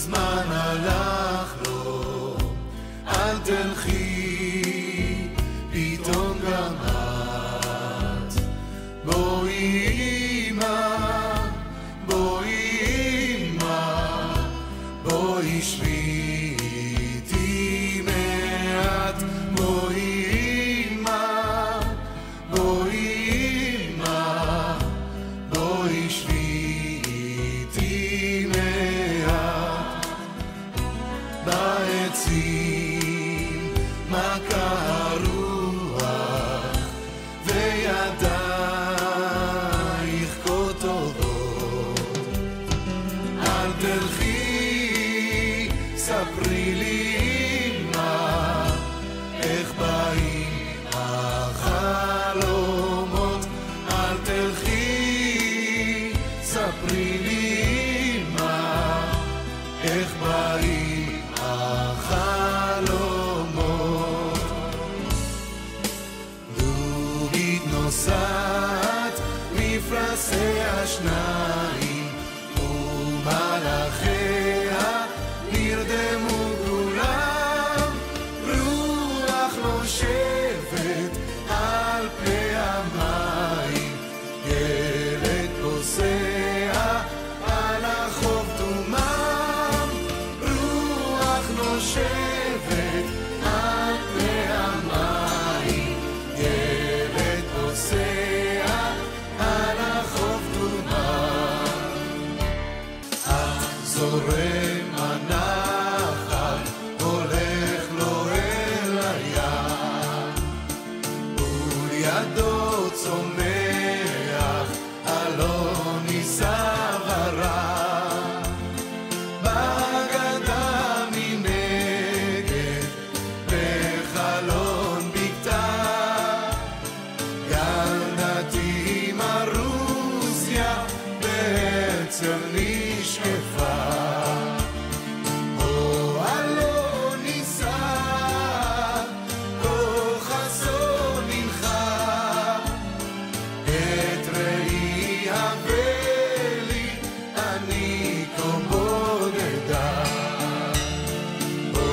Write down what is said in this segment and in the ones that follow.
מזמן הלך לו, אל תלכי, פתאום גם את. בואי אמא, בואי אמא, בואי שבי איתי מעט. בואי אמא, בואי אמא, בואי שבי איתי מעט. בעצים מכה הרוח וידייך כה טובות. אל תלכי, ספרי לי אמא, איך באים החלומות. אל תלכי, ספרי לי אמא, איך באים החלומות. דוגית נוסעת מפרשי השניים, ומלאכיה נרדמו כולם. רוח נושבת על פני המים, ילד פוסע על החוף דומם. רוח נושבת על פני המים, ילד פוסע על החוף דומם. את זורם הנחל, הולך לו אל הים, ולידו צומח אלון נישא ורע. בגדה מנגד בחלון בקתה, ילדתי מרוסיה בעצם נשקפה. או אלון נישא כה חסון מנחה, את ראי הבלי אני כה בודדה. או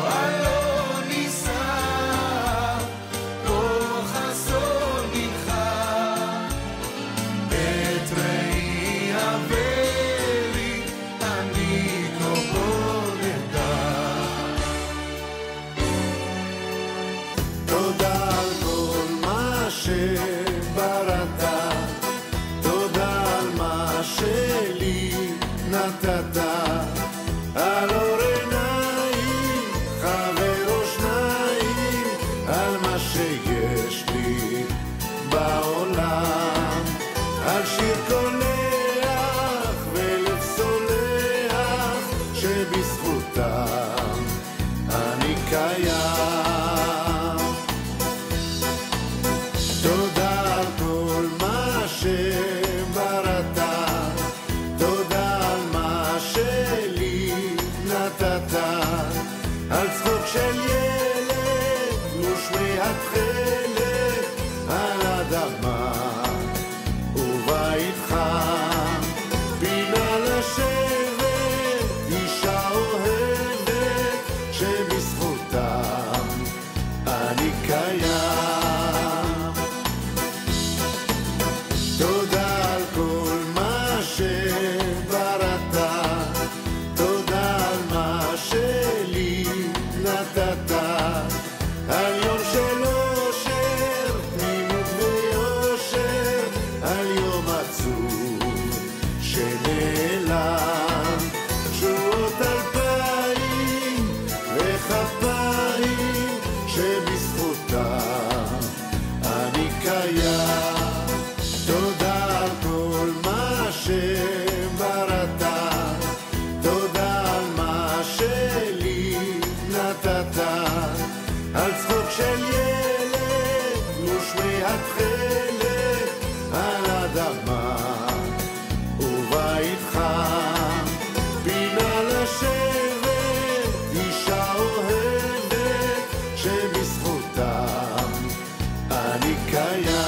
אלון נישא כה חסון מנחה, את ראי הבלי אני כה בודדה. תודה על כל מה שבראת, תודה על מה שלי נתת. על אור עיניים, חבר או שניים, על מה שיש לי בעולם. על שיר קולח ולב סולח, שבזכותם אני קיים. תודה על כל מה שבראת, תודה על מה שלי נתת. על צחוק של ילד ושמי התכלת, על אדמה ובית חם, פינה לשבת, אישה אוהבת, שבזכותם אני קיים. תודה על כל מה שבראת, תודה על מה שלי נתת. על יום של אושר, תמימות ויושר, על יום עצוב שנעלם. תשועות 2000 וכפיים, שבזכותם אני קיים. תודה על כל מה שבראת, תודה על מה שלי נתת. על צחוק של ילד ושמי התכלת, על אדמה ובית חם, פינה לשבת, אישה אוהבת, שבזכותם אני קיים.